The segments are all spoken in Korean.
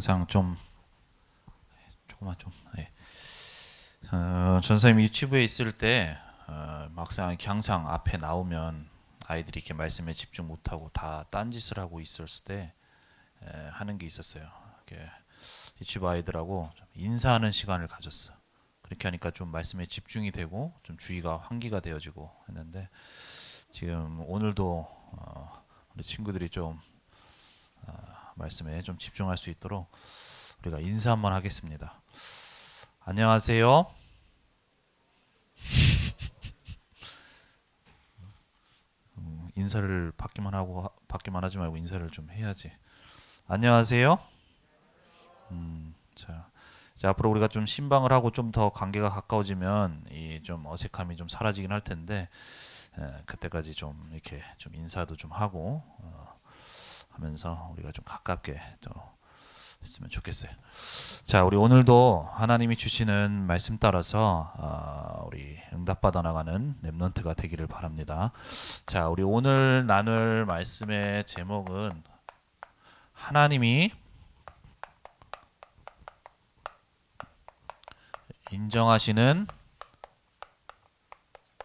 영상 좀 조금만 좀. 예. 전사님 유튜브에 있을 때 막상 항상 앞에 나오면 아이들이 이렇게 말씀에 집중 못하고 다 딴짓을 하고 있었을 때 하는 게 있었어요. 이렇게 유튜브 아이들하고 좀 인사하는 시간을 가졌어. 그렇게 하니까 좀 말씀에 집중이 되고 좀 주의가 환기가 되어지고 했는데 지금 오늘도 우리 친구들이 좀 말씀에 좀 집중할 수 있도록 우리가 인사 한번 하겠습니다. 안녕하세요. 인사를 받기만 하지 말고 인사를 좀 해야지. 안녕하세요. 자, 이제 앞으로 우리가 좀 신방을 하고 좀 더 관계가 가까워지면 이 좀 어색함이 좀 사라지긴 할 텐데 그때까지 좀 이렇게 좀 인사도 좀 하고 하면서 우리가 좀 가깝게 또 했으면 좋겠어요. 자, 우리 오늘도 하나님이 주시는 말씀 따라서 우리 응답받아 나가는 렘넌트가 되기를 바랍니다. 자, 우리 오늘 나눌 말씀의 제목은 하나님이 인정하시는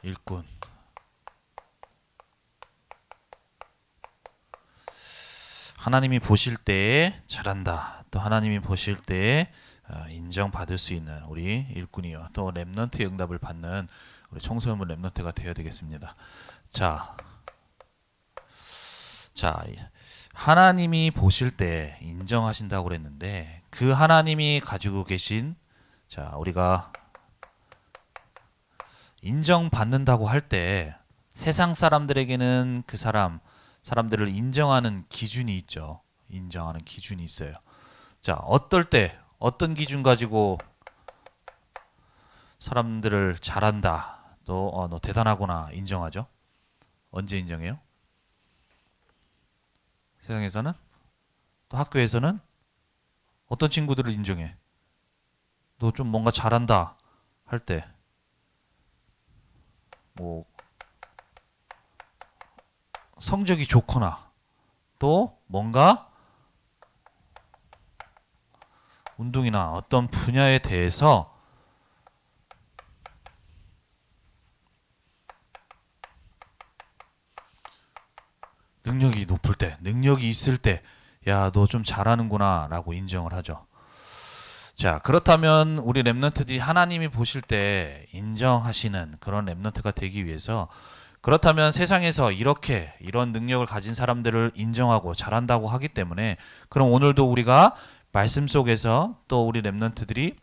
일꾼. 하나님이 보실 때에 잘한다. 또 하나님이 보실 때에 인정받을 수 있는 우리 일꾼이요. 또 렘넌트의 응답을 받는 우리 청소년부 렘넌트가 되어야 되겠습니다. 자, 하나님이 보실 때 인정하신다고 그랬는데 그 하나님이 가지고 계신 우리가 인정받는다고 할 때 세상 사람들에게는 그 사람들을 인정하는 기준이 있죠. 인정하는 기준이 있어요. 자, 어떨 때 어떤 기준 가지고 사람들을 잘한다, 너 대단하구나 인정하죠? 언제 인정해요? 세상에서는? 또 학교에서는? 어떤 친구들을 인정해? 너 좀 뭔가 잘한다 할 때, 뭐 성적이 좋거나 또 뭔가 운동이나 어떤 분야에 대해서 능력이 높을 때, 능력이 있을 때, 야, 너 좀 잘하는구나 라고 인정을 하죠. 자, 그렇다면 우리 렘넌트들이 하나님이 보실 때 인정하시는 그런 렘넌트가 되기 위해서, 그렇다면 세상에서 이런 능력을 가진 사람들을 인정하고 잘한다고 하기 때문에, 그럼 오늘도 우리가 말씀 속에서 또 우리 렘넌트들이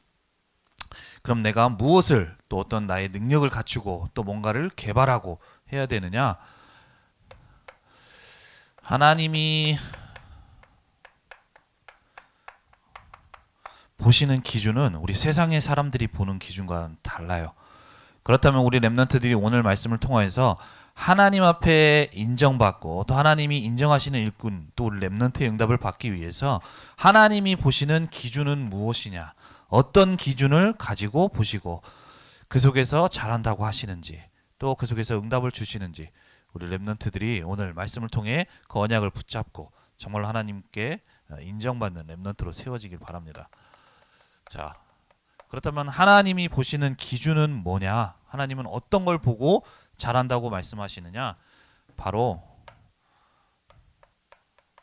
그럼 내가 무엇을, 또 어떤 나의 능력을 갖추고 또 뭔가를 개발하고 해야 되느냐? 하나님이 보시는 기준은 우리 세상의 사람들이 보는 기준과는 달라요. 그렇다면 우리 렘넌트들이 오늘 말씀을 통해서 하나님 앞에 인정받고 또 하나님이 인정하시는 일꾼, 또 렘넌트의 응답을 받기 위해서 하나님이 보시는 기준은 무엇이냐, 어떤 기준을 가지고 보시고 그 속에서 잘한다고 하시는지, 또 그 속에서 응답을 주시는지, 우리 렘넌트들이 오늘 말씀을 통해 그 언약을 붙잡고 정말 하나님께 인정받는 렘넌트로 세워지길 바랍니다. 자, 그렇다면 하나님이 보시는 기준은 뭐냐? 하나님은 어떤 걸 보고 잘한다고 말씀하시느냐? 바로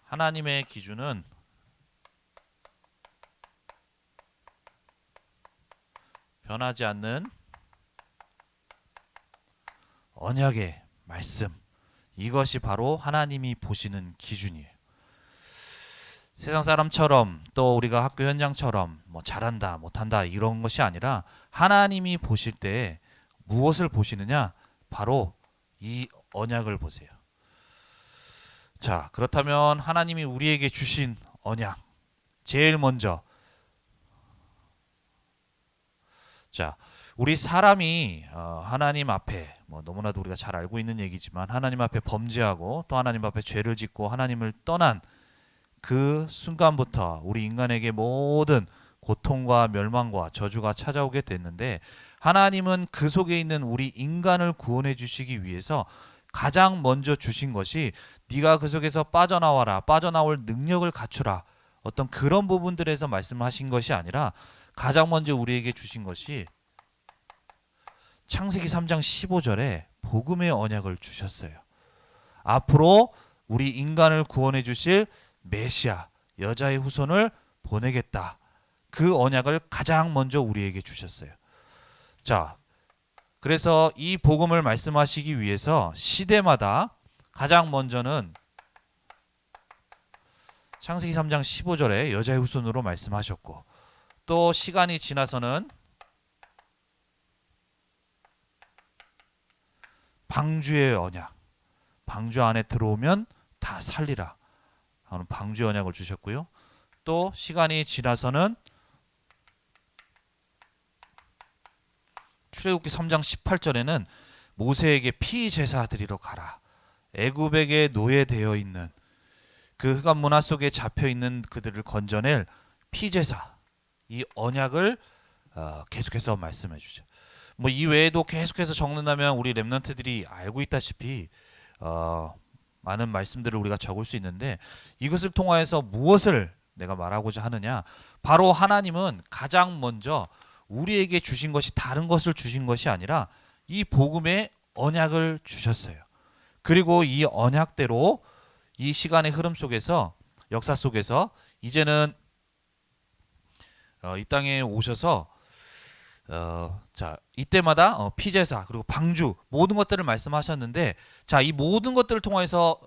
하나님의 기준은 변하지 않는 언약의 말씀. 이것이 바로 하나님이 보시는 기준이에요. 세상 사람처럼 또 우리가 학교 현장처럼 뭐 잘한다 못한다 이런 것이 아니라 하나님이 보실 때 무엇을 보시느냐? 바로 이 언약을 보세요. 자, 그렇다면 하나님이 우리에게 주신 언약, 제일 먼저, 우리 사람이 하나님 앞에, 뭐 너무나도 우리가 잘 알고 있는 얘기지만 하나님 앞에 범죄하고 또 하나님 앞에 죄를 짓고 하나님을 떠난 그 순간부터 우리 인간에게 모든 고통과 멸망과 저주가 찾아오게 됐는데, 하나님은 그 속에 있는 우리 인간을 구원해 주시기 위해서 가장 먼저 주신 것이 네가 그 속에서 빠져나와라, 빠져나올 능력을 갖추라, 어떤 그런 부분들에서 말씀하신 것이 아니라 가장 먼저 우리에게 주신 것이 창세기 3장 15절에 복음의 언약을 주셨어요. 앞으로 우리 인간을 구원해 주실 메시아, 여자의 후손을 보내겠다. 그 언약을 가장 먼저 우리에게 주셨어요. 자, 그래서 이 복음을 말씀하시기 위해서 시대마다 가장 먼저는 창세기 3장 15절에 여자의 후손으로 말씀하셨고, 또 시간이 지나서는 방주의 언약, 방주 안에 들어오면 다 살리라 하는 방주의 언약을 주셨고요. 또 시간이 지나서는 출애굽기 3장 18절에는 모세에게 피제사 드리러 가라. 애굽에게 노예되어 있는 그 흑암 문화 속에 잡혀 있는 그들을 건져낼 피제사, 이 언약을 계속해서 말씀해 주죠. 뭐 이 외에도 계속해서 적는다면 우리 렘넌트들이 알고 있다시피 많은 말씀들을 우리가 적을 수 있는데, 이것을 통하여서 무엇을 내가 말하고자 하느냐, 바로 하나님은 가장 먼저 우리에게 주신 것이 다른 것을 주신 것이 아니라 이 복음의 언약을 주셨어요. 그리고 이 언약대로 이 시간의 흐름 속에서, 역사 속에서 이제는 이 땅에 오셔서 자, 이때마다 피제사 그리고 방주 모든 것들을 말씀하셨는데, 자, 이 모든 것들을 통해서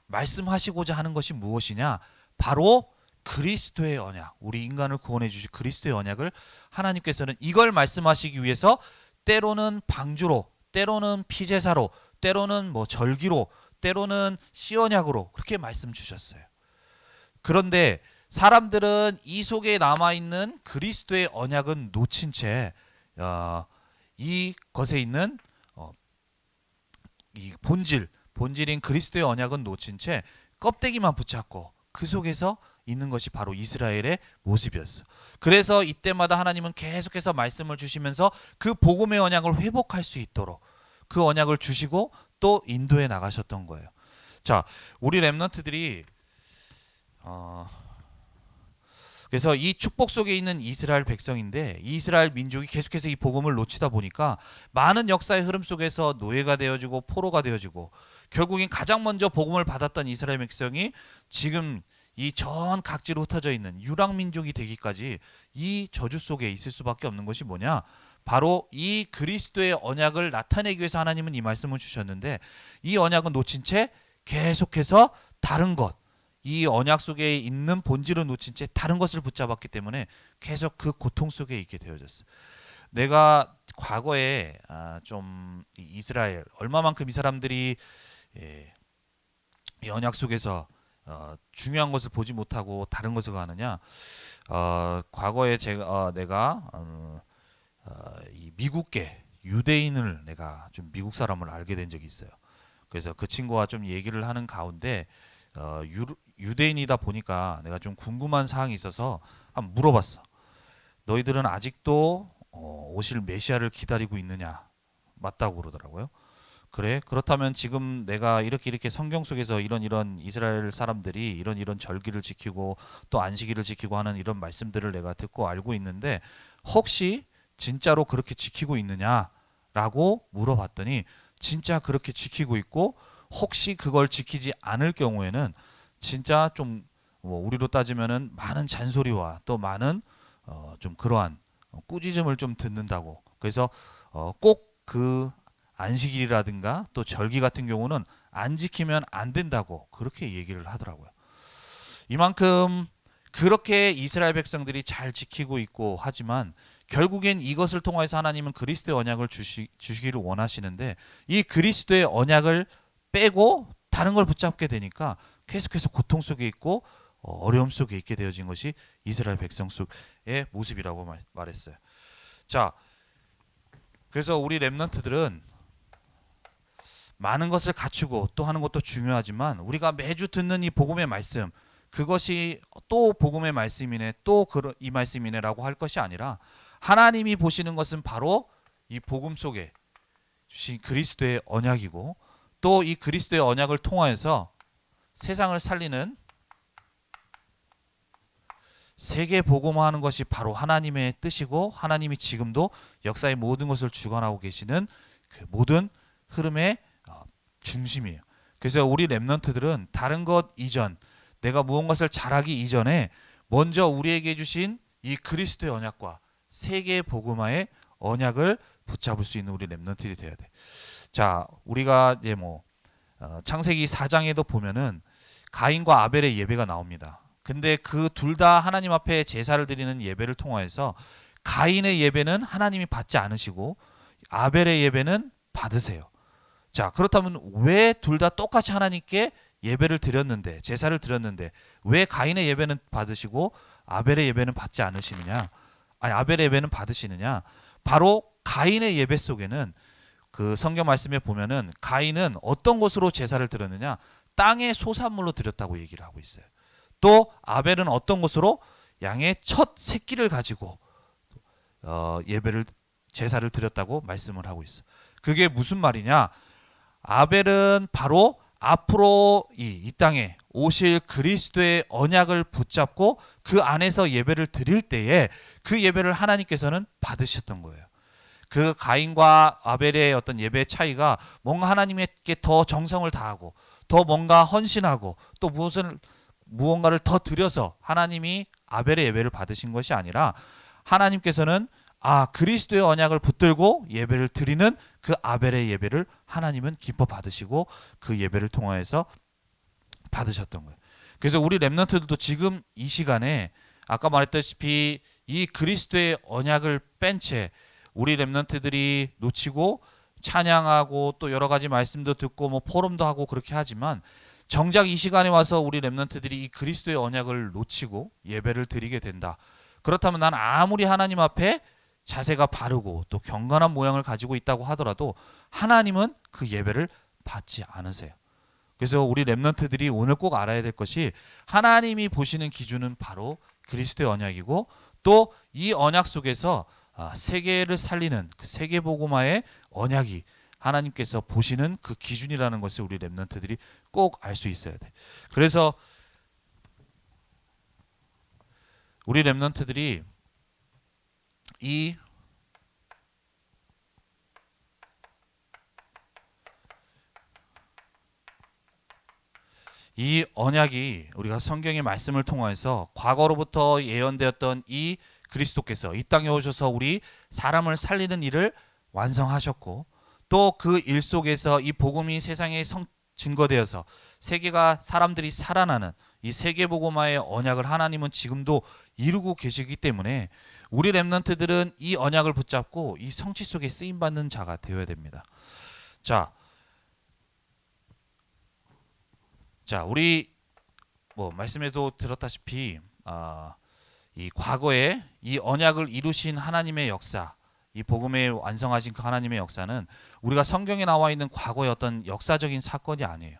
말씀하시고자 하는 것이 무엇이냐? 바로 그리스도의 언약, 우리 인간을 구원해 주실 그리스도의 언약을 하나님께서는 이걸 말씀하시기 위해서 때로는 방주로, 때로는 피제사로, 때로는 뭐 절기로, 때로는 시언약으로 그렇게 말씀 주셨어요. 그런데 사람들은 이 속에 남아있는 그리스도의 언약은 놓친 채 이것에 있는 이 본질인 그리스도의 언약은 놓친 채 껍데기만 붙잡고 그 속에서 있는 것이 바로 이스라엘의 모습이었어. 그래서 이때마다 하나님은 계속해서 말씀을 주시면서 그 복음의 언약을 회복할 수 있도록 그 언약을 주시고 또 인도해 나가셨던 거예요. 자, 우리 렘넌트들이 그래서 이 축복 속에 있는 이스라엘 백성인데, 이스라엘 민족이 계속해서 이 복음을 놓치다 보니까 많은 역사의 흐름 속에서 노예가 되어지고 포로가 되어지고, 결국엔 가장 먼저 복음을 받았던 이스라엘 백성이 지금 이 전 각지로 흩어져 있는 유랑 민족이 되기까지 이 저주 속에 있을 수밖에 없는 것이 뭐냐? 바로 이 그리스도의 언약을 나타내기 위해서 하나님은 이 말씀을 주셨는데, 이 언약은 놓친 채 계속해서 다른 것, 이 언약 속에 있는 본질을 놓친 채 다른 것을 붙잡았기 때문에 계속 그 고통 속에 있게 되어졌어. 내가 과거에 좀 이스라엘 얼마만큼 이 사람들이 이 언약 속에서 중요한 것을 보지 못하고 다른 것을 가느냐? 과거에 내가 이 미국계 유대인을, 내가 좀 미국 사람을 알게 된 적이 있어요. 그래서 그 친구와 좀 얘기를 하는 가운데 유대인이다 보니까 내가 좀 궁금한 사항이 있어서 한번 물어봤어. 너희들은 아직도 오실 메시아를 기다리고 있느냐? 맞다고 그러더라고요. 그래? 그렇다면 지금 내가 이렇게 성경 속에서 이런 이스라엘 사람들이 이런 절기를 지키고 또 안식일을 지키고 하는 이런 말씀들을 내가 듣고 알고 있는데, 혹시 진짜로 그렇게 지키고 있느냐라고 물어봤더니 진짜 그렇게 지키고 있고, 혹시 그걸 지키지 않을 경우에는 진짜 좀 우리로 따지면은 많은 잔소리와 또 많은 좀 그러한 꾸짖음을 좀 듣는다고. 그래서 꼭 그 안식일이라든가 또 절기 같은 경우는 안 지키면 안 된다고 그렇게 얘기를 하더라고요. 이만큼 그렇게 이스라엘 백성들이 잘 지키고 있고 하지만 결국엔 이것을 통해서 하나님은 그리스도의 언약을 주시기를 원하시는데, 이 그리스도의 언약을 빼고 다른 걸 붙잡게 되니까 계속해서 고통 속에 있고 어려움 속에 있게 되어진 것이 이스라엘 백성 속의 모습이라고 말했어요. 자, 그래서 우리 렘넌트들은 많은 것을 갖추고 또 하는 것도 중요하지만, 우리가 매주 듣는 이 복음의 말씀, 그것이 또 복음의 말씀이네, 또 이 말씀이네라고 할 것이 아니라, 하나님이 보시는 것은 바로 이 복음 속에 주신 그리스도의 언약이고, 또 이 그리스도의 언약을 통하여서 세상을 살리는 세계 복음화하는 것이 바로 하나님의 뜻이고 하나님이 지금도 역사의 모든 것을 주관하고 계시는 그 모든 흐름의 중심이에요. 그래서 우리 렘넌트들은 다른 것 이전, 내가 무언가를 잘하기 이전에 먼저 우리에게 주신 이 그리스도의 언약과 세계 복음화의 언약을 붙잡을 수 있는 우리 렘넌트들이 돼야 돼. 자, 우리가 이제 창세기 4장에도 보면은 가인과 아벨의 예배가 나옵니다. 근데 그 둘 다 하나님 앞에 제사를 드리는 예배를 통하여서 가인의 예배는 하나님이 받지 않으시고 아벨의 예배는 받으세요. 자, 그렇다면 왜 둘 다 똑같이 하나님께 예배를 드렸는데, 제사를 드렸는데 왜 가인의 예배는 받으시고 아벨의 예배는 받지 않으시느냐? 아니, 아벨의 예배는 받으시느냐? 바로 가인의 예배 속에는 그 성경 말씀에 보면은 가인은 어떤 것으로 제사를 드렸느냐? 땅의 소산물로 드렸다고 얘기를 하고 있어요. 또 아벨은 어떤 것으로? 양의 첫 새끼를 가지고 예배를 제사를 드렸다고 말씀을 하고 있어. 그게 무슨 말이냐? 아벨은 바로 앞으로 이 땅에 오실 그리스도의 언약을 붙잡고 그 안에서 예배를 드릴 때에 그 예배를 하나님께서는 받으셨던 거예요. 그 가인과 아벨의 어떤 예배의 차이가 뭔가 하나님께 더 정성을 다하고 더 뭔가 헌신하고 또 무언가를 더 드려서 하나님이 아벨의 예배를 받으신 것이 아니라 하나님께서는 그리스도의 언약을 붙들고 예배를 드리는 그 아벨의 예배를 하나님은 기뻐 받으시고 그 예배를 통하여서 받으셨던 거예요. 그래서 우리 렘넌트들도 지금 이 시간에 아까 말했다시피 이 그리스도의 언약을 뺀 채 우리 렘넌트들이 놓치고 찬양하고 또 여러 가지 말씀도 듣고 포럼도 하고 그렇게 하지만 정작 이 시간에 와서 우리 렘넌트들이 이 그리스도의 언약을 놓치고 예배를 드리게 된다. 그렇다면 난 아무리 하나님 앞에 자세가 바르고 또 경건한 모양을 가지고 있다고 하더라도 하나님은 그 예배를 받지 않으세요. 그래서 우리 렘넌트들이 오늘 꼭 알아야 될 것이 하나님이 보시는 기준은 바로 그리스도의 언약이고 또 이 언약 속에서 세계를 살리는 그 세계복음화의 언약이 하나님께서 보시는 그 기준이라는 것을 우리 렘넌트들이 꼭 알 수 있어야 돼. 그래서 우리 렘넌트들이 이 언약이 우리가 성경의 말씀을 통해서 과거로부터 예언되었던 이 그리스도께서 이 땅에 오셔서 우리 사람을 살리는 일을 완성하셨고 또 그 일 속에서 이 복음이 세상에 증거되어서 세계가 사람들이 살아나는 이 세계복음화의 언약을 하나님은 지금도 이루고 계시기 때문에 우리 렘넌트들은 이 언약을 붙잡고 이 성취 속에 쓰임받는 자가 되어야 됩니다. 자, 우리 말씀에도 들었다시피 이 과거에 이 언약을 이루신 하나님의 역사, 이 복음에 완성하신 그 하나님의 역사는 우리가 성경에 나와 있는 과거의 어떤 역사적인 사건이 아니에요.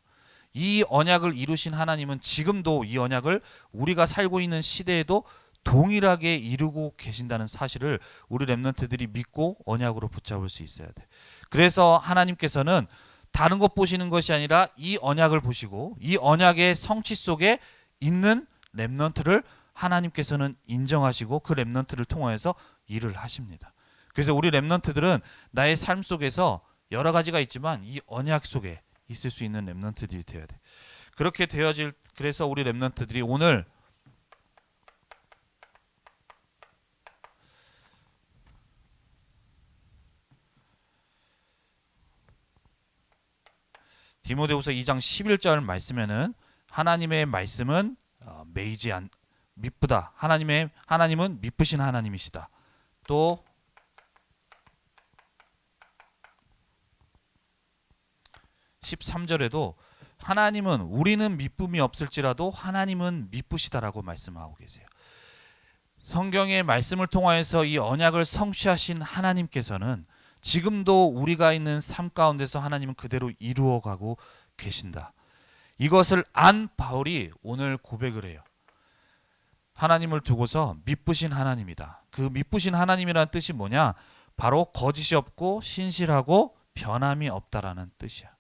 이 언약을 이루신 하나님은 지금도 이 언약을 우리가 살고 있는 시대에도 동일하게 이루고 계신다는 사실을 우리 렘넌트들이 믿고 언약으로 붙잡을 수 있어야 돼. 그래서 하나님께서는 다른 것 보시는 것이 아니라 이 언약을 보시고 이 언약의 성취 속에 있는 렘넌트를 하나님께서는 인정하시고 그 렘넌트를 통해서 일을 하십니다. 그래서 우리 렘넌트들은 나의 삶 속에서 여러 가지가 있지만 이 언약 속에 있을 수 있는 렘넌트들이 되어야 돼. 그렇게 되어질 그래서 우리 렘넌트들이 오늘 디모데후서 2장 11절 말씀에는 하나님의 말씀은 매이지 미쁘다. 하나님은 미쁘신 하나님이시다. 또 13절에도 하나님은 우리는 미쁨이 없을지라도 하나님은 미쁘시다라고 말씀하고 계세요. 성경의 말씀을 통하여서 이 언약을 성취하신 하나님께서는 지금도 우리가 있는 삶 가운데서 하나님은 그대로 이루어가고 계신다. 이것을 안 바울이 오늘 고백을 해요. 하나님을 두고서 미쁘신 하나님이다. 그 미쁘신 하나님이라는 뜻이 뭐냐? 바로 거짓이 없고 신실하고 변함이 없다라는 뜻이야.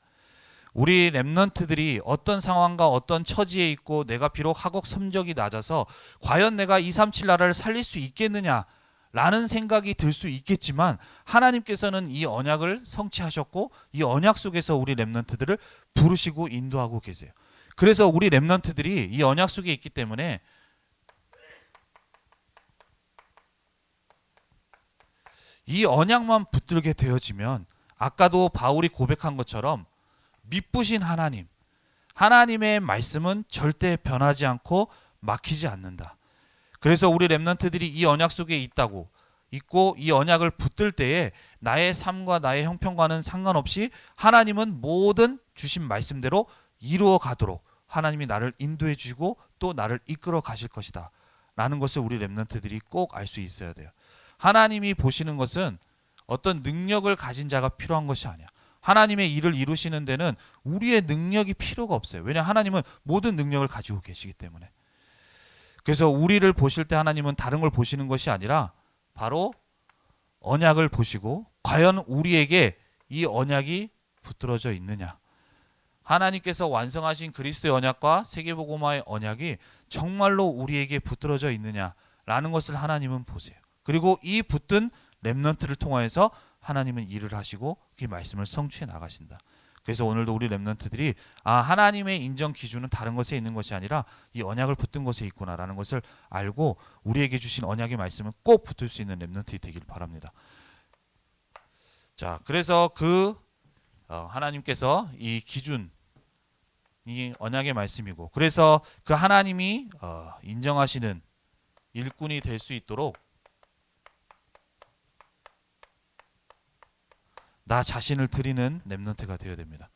우리 랩넌트들이 어떤 상황과 어떤 처지에 있고 내가 비록 학업 성적이 낮아서 과연 내가 237 나라를 살릴 수 있겠느냐 라는 생각이 들 수 있겠지만 하나님께서는 이 언약을 성취하셨고 이 언약 속에서 우리 랩넌트들을 부르시고 인도하고 계세요. 그래서 우리 랩넌트들이 이 언약 속에 있기 때문에 이 언약만 붙들게 되어지면 아까도 바울이 고백한 것처럼 미쁘신 하나님, 하나님의 말씀은 절대 변하지 않고 막히지 않는다. 그래서 우리 랩넌트들이 이 언약 속에 있고 이 언약을 붙들 때에 나의 삶과 나의 형편과는 상관없이 하나님은 모든 주신 말씀대로 이루어 가도록 하나님이 나를 인도해 주시고 또 나를 이끌어 가실 것이다 라는 것을 우리 랩넌트들이 꼭 알 수 있어야 돼요. 하나님이 보시는 것은 어떤 능력을 가진 자가 필요한 것이 아니야. 하나님의 일을 이루시는 데는 우리의 능력이 필요가 없어요. 왜냐 하나님은 모든 능력을 가지고 계시기 때문에. 그래서 우리를 보실 때 하나님은 다른 걸 보시는 것이 아니라 바로 언약을 보시고 과연 우리에게 이 언약이 붙들어져 있느냐. 하나님께서 완성하신 그리스도의 언약과 세계복음화의 언약이 정말로 우리에게 붙들어져 있느냐라는 것을 하나님은 보세요. 그리고 이 붙든 렘넌트를 통하여서 하나님은 일을 하시고 그 말씀을 성취해 나가신다. 그래서 오늘도 우리 렘넌트들이 하나님의 인정 기준은 다른 것에 있는 것이 아니라 이 언약을 붙든 것에 있구나라는 것을 알고 우리에게 주신 언약의 말씀은 꼭 붙들 수 있는 렘넌트이 되길 바랍니다. 자, 그래서 하나님께서 이 기준 이 언약의 말씀이고 그래서 그 하나님이 인정하시는 일꾼이 될 수 있도록 나 자신을 드리는 렘넌트가 되어야 됩니다.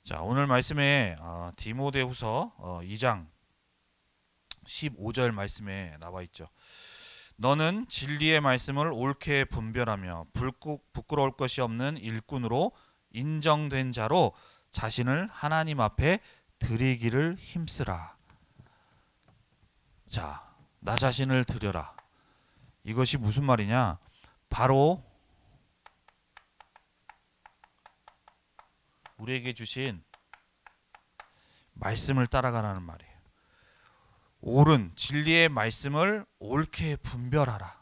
자, 오늘 말씀에 디모데후서 2장 15절 말씀에 나와 있죠. 너는 진리의 말씀을 옳게 분별하며 부끄러울 것이 없는 일꾼으로 인정된 자로 자신을 하나님 앞에 드리기를 힘쓰라. 자, 나 자신을 드려라. 이것이 무슨 말이냐? 바로 우리에게 주신 말씀을 따라가라는 말이에요. 옳은 진리의 말씀을 옳게 분별하라.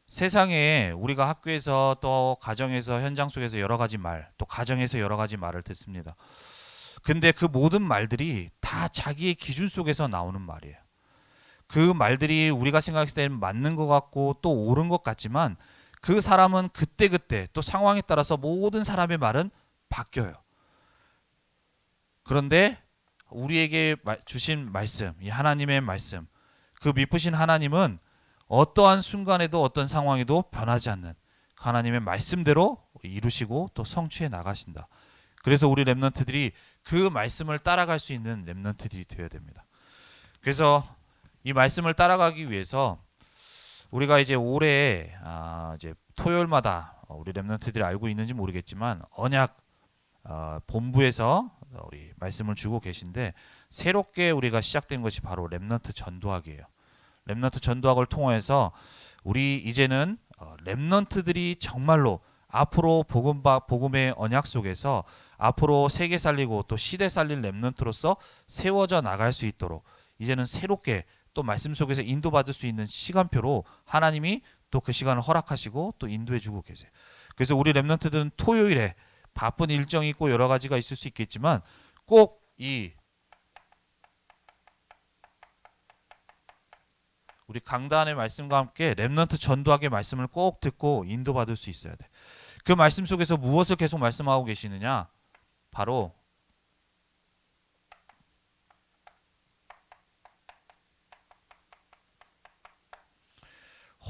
세상에 우리가 학교에서 또 가정에서 현장 속에서 여러 가지 말, 또 가정에서 여러 가지 말을 듣습니다. 근데 그 모든 말들이 다 자기의 기준 속에서 나오는 말이에요. 그 말들이 우리가 생각했을 때는 맞는 것 같고 또 옳은 것 같지만 그 사람은 그때그때 또 상황에 따라서 모든 사람의 말은 바뀌어요. 그런데 우리에게 주신 말씀, 이 하나님의 말씀, 그 미쁘신 하나님은 어떠한 순간에도 어떤 상황에도 변하지 않는 하나님의 말씀대로 이루시고 또 성취해 나가신다. 그래서 우리 렘넌트들이 그 말씀을 따라갈 수 있는 렘넌트들이 되어야 됩니다. 그래서 이 말씀을 따라가기 위해서 우리가 이제 올해 이제 토요일마다 우리 렘넌트들이 알고 있는지 모르겠지만 언약 본부에서 우리 말씀을 주고 계신데 새롭게 우리가 시작된 것이 바로 렘넌트 전도학이에요. 렘넌트 전도학을 통해서 우리 이제는 렘넌트들이 정말로 앞으로 복음의 언약 속에서 앞으로 세계 살리고 또 시대 살릴 렘넌트로서 세워져 나갈 수 있도록 이제는 새롭게 또 말씀 속에서 인도받을 수 있는 시간표로 하나님이 또 그 시간을 허락하시고 또 인도해주고 계세요. 그래서 우리 렘넌트들은 토요일에 바쁜 일정이 있고 여러 가지가 있을 수 있겠지만 꼭 이 우리 강단의 말씀과 함께 렘넌트 전도학의 말씀을 꼭 듣고 인도받을 수 있어야 돼. 그 말씀 속에서 무엇을 계속 말씀하고 계시느냐? 바로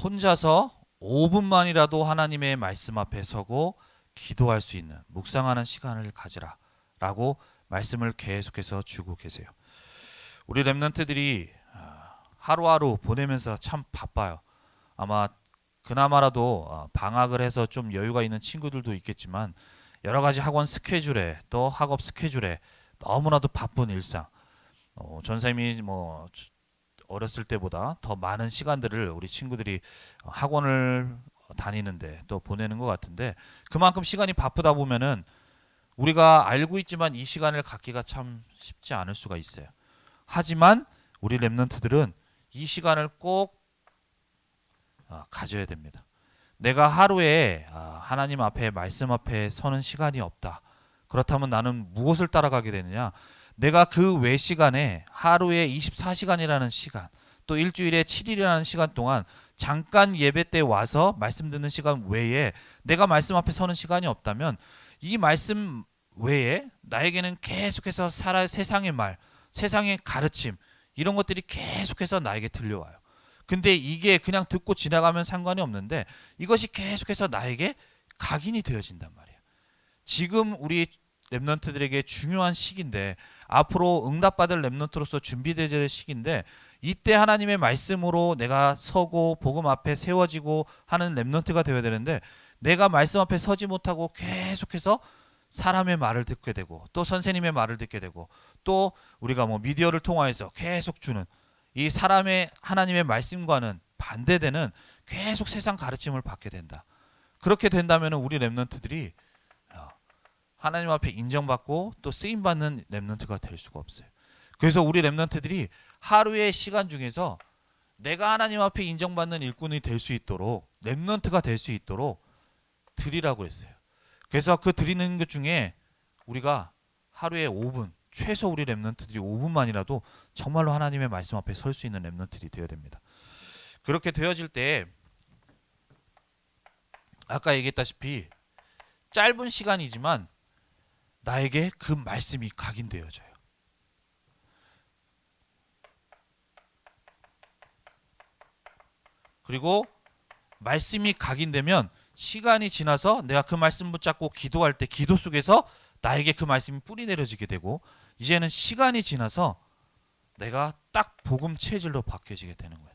혼자서 5분만이라도 하나님의 말씀 앞에 서고 기도할 수 있는 묵상하는 시간을 가지라 라고 말씀을 계속해서 주고 계세요. 우리 렘넌트들이 하루하루 보내면서 참 바빠요. 아마 그나마라도 방학을 해서 좀 여유가 있는 친구들도 있겠지만 여러 가지 학원 스케줄에 또 학업 스케줄에 너무나도 바쁜 일상. 전쌤이 어렸을 때보다 더 많은 시간들을 우리 친구들이 학원을 다니는데 또 보내는 것 같은데 그만큼 시간이 바쁘다 보면은 우리가 알고 있지만 이 시간을 갖기가 참 쉽지 않을 수가 있어요. 하지만 우리 렘넌트들은 이 시간을 꼭 가져야 됩니다. 내가 하루에 하나님 앞에 말씀 앞에 서는 시간이 없다. 그렇다면 나는 무엇을 따라가게 되느냐? 내가 그 외 시간에 하루에 24시간이라는 시간, 또 일주일에 7일이라는 시간 동안 잠깐 예배 때 와서 말씀 듣는 시간 외에 내가 말씀 앞에 서는 시간이 없다면 이 말씀 외에 나에게는 계속해서 세상의 말, 세상의 가르침 이런 것들이 계속해서 나에게 들려와요. 근데 이게 그냥 듣고 지나가면 상관이 없는데 이것이 계속해서 나에게 각인이 되어진단 말이에요. 지금 우리 렘넌트들에게 중요한 시기인데 앞으로 응답받을 렘넌트로서 준비되어야 될 시기인데 이때 하나님의 말씀으로 내가 서고 복음 앞에 세워지고 하는 렘넌트가 되어야 되는데 내가 말씀 앞에 서지 못하고 계속해서 사람의 말을 듣게 되고 또 선생님의 말을 듣게 되고 또 우리가 뭐 미디어를 통해서 계속 주는 이 사람의 하나님의 말씀과는 반대되는 계속 세상 가르침을 받게 된다. 그렇게 된다면 우리 렘넌트들이 하나님 앞에 인정받고 또 쓰임받는 렘넌트가 될 수가 없어요. 그래서 우리 렘넌트들이 하루의 시간 중에서 내가 하나님 앞에 인정받는 일꾼이 될 수 있도록 렘넌트가 될 수 있도록 드리라고 했어요. 그래서 그 드리는 것 중에 우리가 하루에 5분 최소 우리 렘넌트들이 5분만이라도 정말로 하나님의 말씀 앞에 설 수 있는 렘넌트들이 되어야 됩니다. 그렇게 되어질 때 아까 얘기했다시피 짧은 시간이지만 나에게 그 말씀이 각인되어져요. 그리고 말씀이 각인되면 시간이 지나서 내가 그 말씀 붙잡고 기도할 때 기도 속에서 나에게 그 말씀이 뿌리 내려지게 되고 이제는 시간이 지나서 내가 딱 복음 체질로 바뀌어지게 되는 거예요.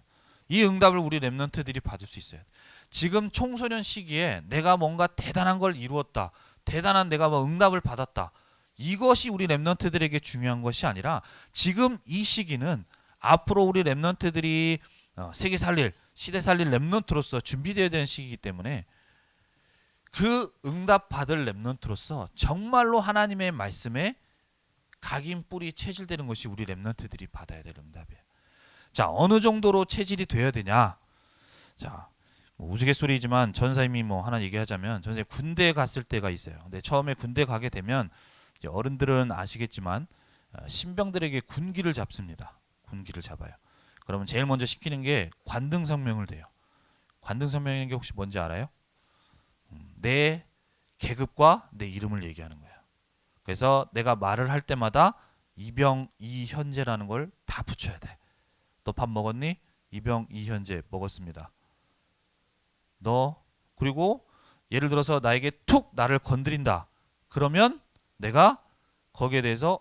이 응답을 우리 렘넌트들이 받을 수 있어요. 지금 청소년 시기에 내가 뭔가 대단한 걸 이루었다. 대단한 내가 뭐 응답을 받았다. 이것이 우리 렘넌트들에게 중요한 것이 아니라 지금 이 시기는 앞으로 우리 렘넌트들이 세계 살릴, 시대 살릴 렘넌트로서 준비되어야 되는 시기이기 때문에 그 응답 받을 렘넌트로서 정말로 하나님의 말씀에 각인 뿌리 체질되는 것이 우리 렘넌트들이 받아야 될 응답이에요. 자, 어느 정도로 체질이 되어야 되냐? 자, 뭐 우스갯소리지만 전사님이 뭐 하나 얘기하자면 전사님 군대에 갔을 때가 있어요. 근데 처음에 군대 가게 되면 이제 어른들은 아시겠지만 신병들에게 군기를 잡습니다. 군기를 잡아요. 그러면 제일 먼저 시키는 게 관등성명을 대요. 관등성명이라는 게 혹시 뭔지 알아요? 내 계급과 내 이름을 얘기하는 거예요. 그래서 내가 말을 할 때마다 이병 이현재라는 걸 다 붙여야 돼. 너 밥 먹었니? 이병 이현재 먹었습니다. 너 그리고 예를 들어서 나에게 툭 나를 건드린다. 그러면 내가 거기에 대해서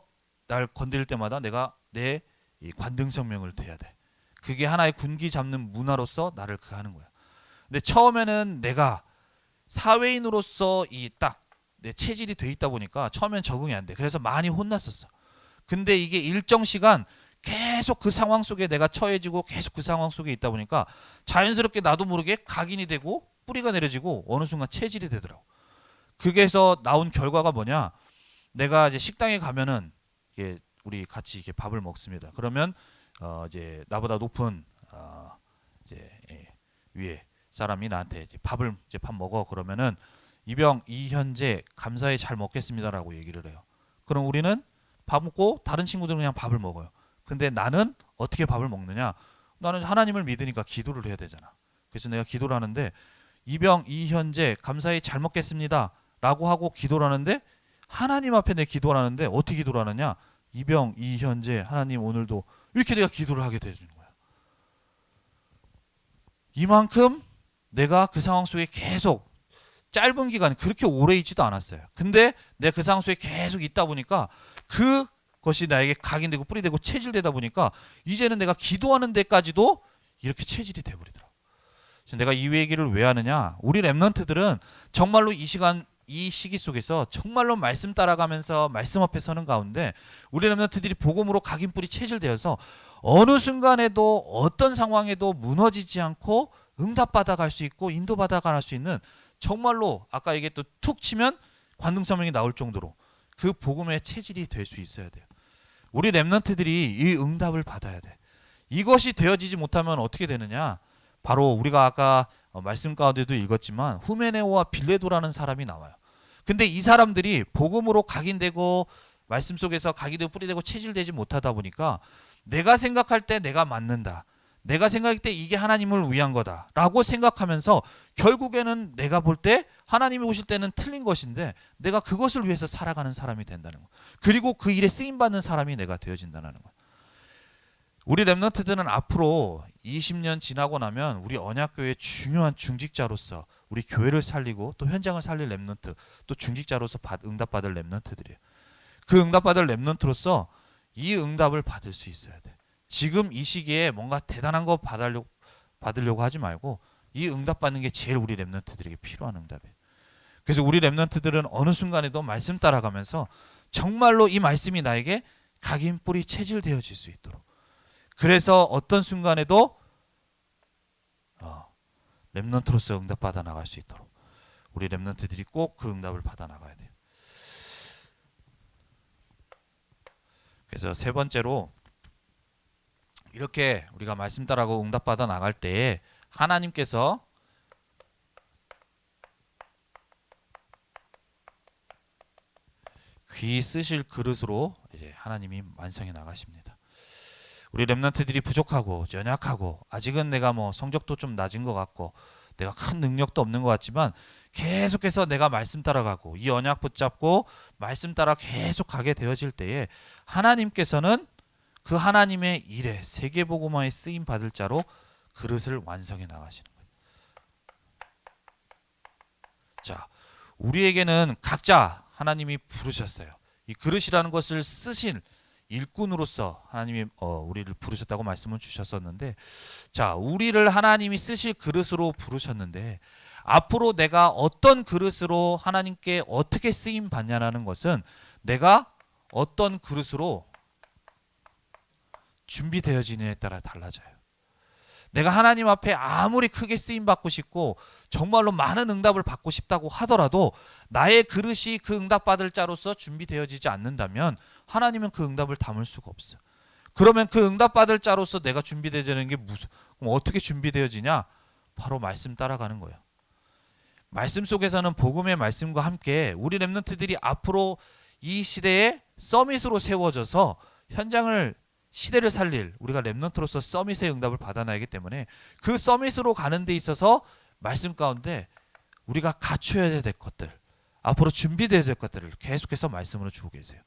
날 건드릴 때마다 내가 내 이 관등성명을 대야 돼. 그게 하나의 군기 잡는 문화로서 나를 그 하는 거야. 근데 처음에는 내가 사회인으로서 이 딱 내 체질이 돼 있다 보니까 처음엔 적응이 안 돼. 그래서 많이 혼났었어. 근데 이게 일정 시간 계속 그 상황 속에 내가 처해지고 계속 그 상황 속에 있다 보니까 자연스럽게 나도 모르게 각인이 되고 뿌리가 내려지고 어느 순간 체질이 되더라고. 그게서 나온 결과가 뭐냐? 내가 이제 식당에 가면은 이게 우리 같이 이렇게 밥을 먹습니다. 그러면 이제 나보다 높은 이제 위에 사람이 나한테 이제 밥 먹어 그러면은 이병 이현재 감사히 잘 먹겠습니다라고 얘기를 해요. 그럼 우리는 밥 먹고 다른 친구들은 그냥 밥을 먹어요. 근데 나는 어떻게 밥을 먹느냐? 나는 하나님을 믿으니까 기도를 해야 되잖아. 그래서 내가 기도를 하는데 이병 이현재 감사히 잘 먹겠습니다라고 하고 기도를 하는데 하나님 앞에 내 기도를 하는데 어떻게 기도를 하느냐? 이병 이현재 하나님 오늘도 이렇게 내가 기도를 하게 되는 거야. 이만큼 내가 그 상황 속에 계속 짧은 기간 그렇게 오래 있지도 않았어요. 근데 내가 그 상황 속에 계속 있다 보니까 그것이 나에게 각인되고 뿌리되고 체질되다 보니까 이제는 내가 기도하는 데까지도 이렇게 체질이 돼버리더라고. 그래서 내가 이 얘기를 왜 하느냐? 우리 렘넌트들은 정말로 이 시간 이 시기 속에서 정말로 말씀 따라가면서 말씀 앞에 서는 가운데 우리 렘넌트들이 복음으로 각인 뿌리 체질되어서 어느 순간에도 어떤 상황에도 무너지지 않고 응답받아 갈 수 있고 인도받아 갈 수 있는, 정말로 아까 얘기했던 툭 치면 관등서명이 나올 정도로 그 복음의 체질이 될 수 있어야 돼요. 우리 렘넌트들이 이 응답을 받아야 돼. 이것이 되어지지 못하면 어떻게 되느냐? 바로 우리가 아까 말씀 가운데도 읽었지만 후메네오와 빌레도라는 사람이 나와요. 근데 이 사람들이 복음으로 각인되고 말씀 속에서 각인되고 뿌리되고 체질되지 못하다 보니까 내가 생각할 때 내가 맞는다, 내가 생각할 때 이게 하나님을 위한 거다라고 생각하면서 결국에는 내가 볼 때 하나님이 오실 때는 틀린 것인데 내가 그것을 위해서 살아가는 사람이 된다는 거. 그리고 그 일에 쓰임받는 사람이 내가 되어진다는 거. 우리 렘넌트들은 앞으로 20년 지나고 나면 우리 언약교회의 중요한 중직자로서 우리 교회를 살리고 또 현장을 살릴 렘넌트, 또 중직자로서 응답받을 렘넌트들이에요. 그 응답받을 렘넌트로서 이 응답을 받을 수 있어야 돼. 지금 이 시기에 뭔가 대단한 거 받으려고 하지 말고 이 응답받는 게 제일 우리 렘넌트들에게 필요한 응답이에요. 그래서 우리 렘넌트들은 어느 순간에도 말씀 따라가면서 정말로 이 말씀이 나에게 각인 뿌리 체질되어질 수 있도록, 그래서 어떤 순간에도 렘넌트로서 응답받아 나갈 수 있도록 우리 렘넌트들이 꼭 그 응답을 받아 나가야 돼요. 그래서 세 번째로, 이렇게 우리가 말씀 따라가고 응답받아 나갈 때에 하나님께서 귀 쓰실 그릇으로 이제 하나님이 완성해 나가십니다. 우리 렘넌트들이 부족하고 연약하고 아직은 내가 뭐 성적도 좀 낮은 것 같고 내가 큰 능력도 없는 것 같지만 계속해서 내가 말씀 따라가고 이 언약 붙잡고 말씀 따라 계속 가게 되어질 때에 하나님께서는 그 하나님의 일에 세계복음화에 쓰임 받을 자로 그릇을 완성해 나가시는 거예요. 자, 우리에게는 각자 하나님이 부르셨어요. 이 그릇이라는 것을 쓰신 일꾼으로서 하나님이 우리를 부르셨다고 말씀을 주셨었는데, 자, 우리를 하나님이 쓰실 그릇으로 부르셨는데 앞으로 내가 어떤 그릇으로 하나님께 어떻게 쓰임 받냐라는 것은 내가 어떤 그릇으로 준비되어지느냐에 따라 달라져요. 내가 하나님 앞에 아무리 크게 쓰임 받고 싶고 정말로 많은 응답을 받고 싶다고 하더라도 나의 그릇이 그 응답 받을 자로서 준비되어지지 않는다면 하나님은 그 응답을 담을 수가 없어. 그러면 그 응답 받을 자로서 내가 준비되어지는 게 무슨, 그럼 어떻게 준비되어지냐? 바로 말씀 따라가는 거예요. 말씀 속에서는 복음의 말씀과 함께 우리 렘넌트들이 앞으로 이 시대에 서밋으로 세워져서 현장을, 시대를 살릴, 우리가 렘넌트로서 서밋의 응답을 받아나기 때문에 그 서밋으로 가는 데 있어서 말씀 가운데 우리가 갖춰야 될 것들, 앞으로 준비되어야 될 것들을 계속해서 말씀으로 주고 계세요.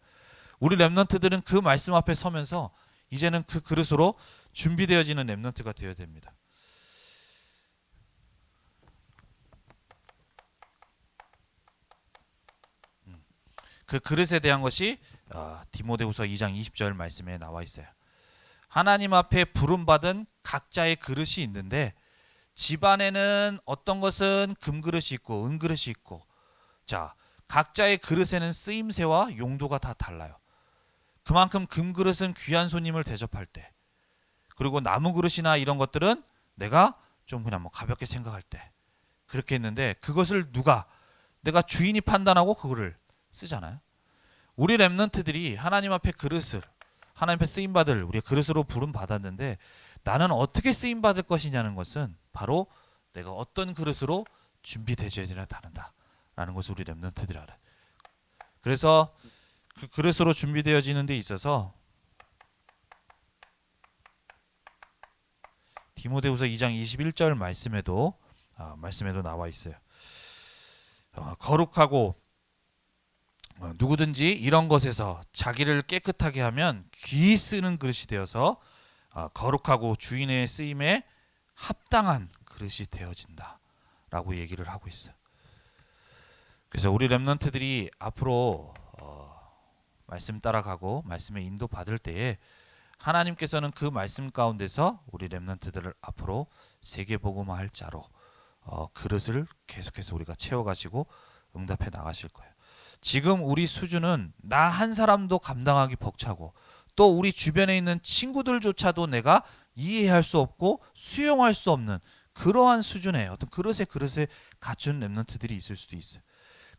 우리 렘넌트들은 그 말씀 앞에 서면서 이제는 그 그릇으로 준비되어지는 렘넌트가 되어야 됩니다. 그 그릇에 대한 것이 디모데후서 2장 20절 말씀에 나와 있어요. 하나님 앞에 부름받은 각자의 그릇이 있는데 집안에는 어떤 것은 금그릇이 있고 은그릇이 있고, 자, 각자의 그릇에는 쓰임새와 용도가 다 달라요. 그만큼 금그릇은 귀한 손님을 대접할 때, 그리고 나무 그릇이나 이런 것들은 내가 좀 그냥 뭐 가볍게 생각할 때 그렇게 했는데, 그것을 내가 주인이 판단하고 그거를 쓰잖아요. 우리 렘넌트들이 하나님 앞에 그릇을, 하나님 앞에 쓰임받을 우리의 그릇으로 부름 받았는데 나는 어떻게 쓰임받을 것이냐는 것은 바로 내가 어떤 그릇으로 준비되어야 되느냐에 다른다라는 것을 우리 렘넌트들이 알아요. 그래서 그 그릇으로 준비되어지는 데 있어서 디모데후서 2장 21절 말씀에도 나와 있어요. 거룩하고 누구든지 이런 것에서 자기를 깨끗하게 하면 귀 쓰는 그릇이 되어서 거룩하고 주인의 쓰임에 합당한 그릇이 되어진다라고 얘기를 하고 있어요. 그래서 우리 렘넌트들이 앞으로 말씀 따라가고 말씀에 인도 받을 때에 하나님께서는 그 말씀 가운데서 우리 렘넌트들을 앞으로 세계복음화할 자로 그릇을 계속해서 우리가 채워가시고 응답해 나가실 거예요. 지금 우리 수준은 나 한 사람도 감당하기 벅차고 또 우리 주변에 있는 친구들조차도 내가 이해할 수 없고 수용할 수 없는 그러한 수준의 어떤 그릇에 갖춘 렘넌트들이 있을 수도 있어요.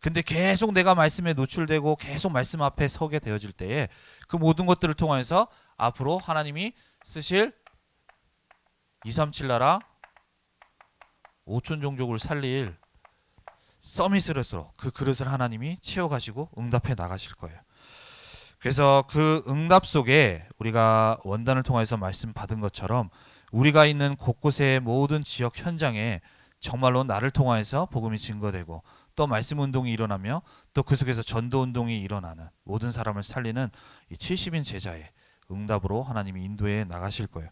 근데 계속 내가 말씀에 노출되고 계속 말씀 앞에 서게 되어질 때에 그 모든 것들을 통해서 앞으로 하나님이 쓰실 237 나라 5천 종족을 살릴 서밋으로서 그 그릇을 하나님이 채워가시고 응답해 나가실 거예요. 그래서 그 응답 속에 우리가 원단을 통해서 말씀 받은 것처럼 우리가 있는 곳곳의 모든 지역 현장에 정말로 나를 통하여서 복음이 증거되고 또 말씀 운동이 일어나며 또 그 속에서 전도 운동이 일어나는 모든 사람을 살리는 이 70인 제자의 응답으로 하나님이 인도해 나가실 거예요.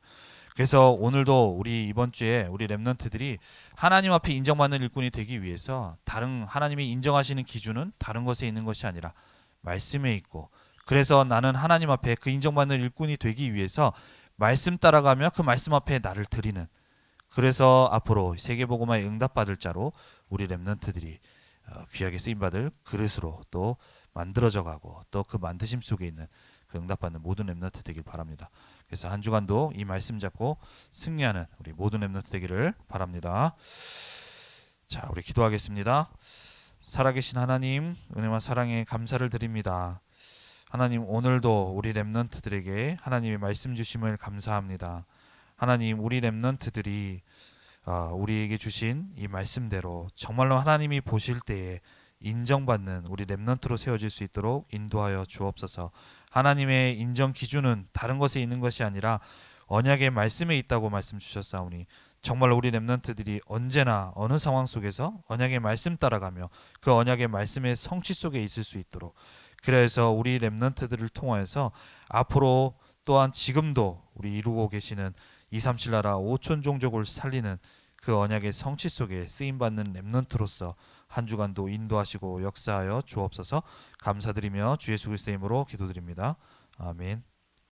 그래서 오늘도 우리 이번 주에 우리 렘넌트들이 하나님 앞에 인정받는 일꾼이 되기 위해서 다른 하나님이 인정하시는 기준은 다른 것에 있는 것이 아니라 말씀에 있고, 그래서 나는 하나님 앞에 그 인정받는 일꾼이 되기 위해서 말씀 따라가며 그 말씀 앞에 나를 드리는, 그래서 앞으로 세계복음화에 응답받을 자로 우리 렘넌트들이 귀하게 쓰임받을 그릇으로 또 만들어져 가고 또 그 만드심 속에 있는 그 응답받는 모든 렘넌트 되길 바랍니다. 그래서 한 주간도 이 말씀 잡고 승리하는 우리 모든 렘넌트 되기를 바랍니다. 자, 우리 기도하겠습니다. 살아계신 하나님, 은혜와 사랑에 감사를 드립니다. 하나님, 오늘도 우리 렘넌트들에게 하나님의 말씀 주심을 감사합니다. 하나님, 우리 렘넌트들이 우리에게 주신 이 말씀대로 정말로 하나님이 보실 때에 인정받는 우리 렘넌트로 세워질 수 있도록 인도하여 주옵소서. 하나님의 인정 기준은 다른 것에 있는 것이 아니라 언약의 말씀에 있다고 말씀 주셨사오니 정말 우리 렘넌트들이 언제나 어느 상황 속에서 언약의 말씀 따라가며 그 언약의 말씀의 성취 속에 있을 수 있도록, 그래서 우리 렘넌트들을 통하여서 앞으로 또한 지금도 우리 이루고 계시는 237 나라 5천 종족을 살리는 그 언약의 성취 속에 쓰임받는 렘넌트로서 한 주간도 인도하시고 역사하여 주옵소서. 감사드리며 주 예수 그리스도의 이름으로 기도드립니다. 아멘.